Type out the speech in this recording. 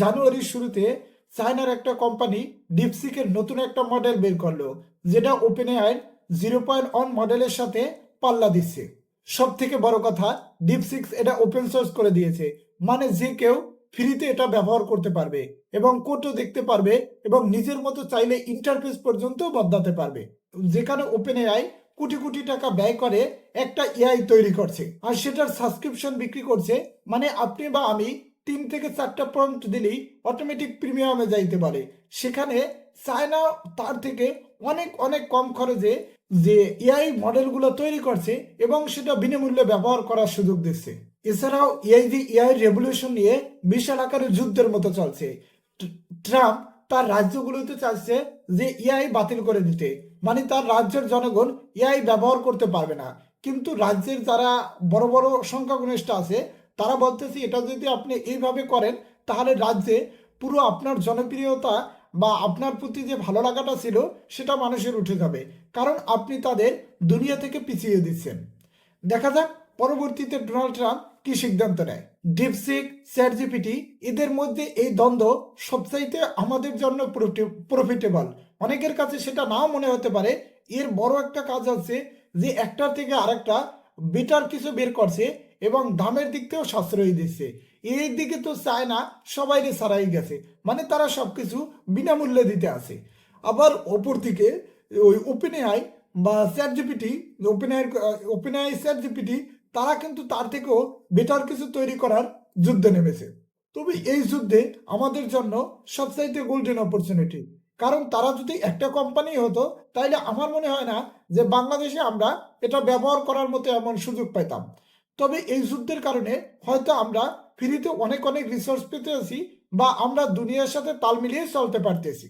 জানুয়ারির শুরুতে চায়নার একটা কোম্পানি ডিপসিকের নতুন একটা মডেল বের করলো, যেটা ওপেন এআইয়ের 0.1 মডেলের সাথে পাল্লা দিচ্ছে। সব থেকে বড় কথা, ডিপসিক্স এটা ওপেন সোর্স করে দিয়েছে, মানে যে কেউ ফ্রিতে এটা ব্যবহার করতে পারবে এবং কোডও দেখতে পারবে এবং নিজের মতো চাইলে ইন্টারফেস পর্যন্ত বদলাতে পারবে। যেখানে ওপেন এআই কোটি কোটি টাকা ব্যয় করে একটা এআই তৈরি করছে আর সেটার সাবস্ক্রিপশন বিক্রি করছে, মানে আপনি বা আমি 3 থেকে 4টা প্রম্পট দিলেই অটোমেটিক প্রিমিয়ামে যাইতে পারে। সেখানে চায়না তার থেকে অনেক অনেক কম খরচে যে এআই মডেলগুলো তৈরি করছে এবং সেটা বিনামূল্যে ব্যবহার করার সুযোগ দিচ্ছে। এছাড়াও এআই রেভলিউশন নিয়ে বিশাল আকারের যুদ্ধের মতো চলছে। ট্রাম্প তার রাজ্যগুলোতে চাইছে যে এআই বাতিল করে দিতে, মানে তার রাজ্যের জনগণ এআই ব্যবহার করতে পারবে না। কিন্তু রাজ্যের যারা বড় বড় সংখ্যাগরিষ্ঠ আছে তারা বলতেছে এটা যদি আপনি এইভাবে করেন তাহলে রাজ্যে পুরো আপনার জনপ্রিয়তা বা আপনার প্রতি যে ভালো লাগাটা ছিল সেটা মানুষের উঠে যাবে, কারণ আপনি তাদের দুনিয়া থেকে পিছিয়ে দিচ্ছেন। দেখা যাক পরবর্তীতে ডোনাল্ড ট্রাম্প কি সিদ্ধান্ত নেয়। ডিপসিক, চ্যাট জিপিটি, এদের মধ্যে এই দ্বন্দ্ব সবচাইতে আমাদের জন্য প্রফিটেবল। অনেকের কাছে সেটা নাও মনে হতে পারে। এর বড় একটা কাজ আছে যে একটার থেকে আরেকটা বেটার কিছু বের করছে এবং দামের দিক থেকেও সাশ্রয়ী দিচ্ছে। এই দিকে তো চায় না, সবাইরে ছাড়াই গেছে, মানে তারা সবকিছু বিনামূল্যে দিতে আছে। আবার অপর দিকে ওই ওপেন এআই বা chat GPT, open AI chat GPT, তারা কিন্তু তার থেকেও বেটার কিছু তৈরি করার যুদ্ধে নেমেছে। তবে এই যুদ্ধে আমাদের জন্য সবচাইতে গোল্ডেন অপরচুনিটি, কারণ তারা যদি একটা কোম্পানি হতো তাইলে আমার মনে হয় না যে বাংলাদেশে আমরা এটা ব্যবহার করার মতো এমন সুযোগ পাইতাম। তবে এই যুদ্ধের কারণে হয়তো আমরা ফ্রিতে অনেক অনেক রিসোর্স পেতে আছি বা আমরা দুনিয়ার সাথে তাল মিলিয়ে চলতে পারতেছি।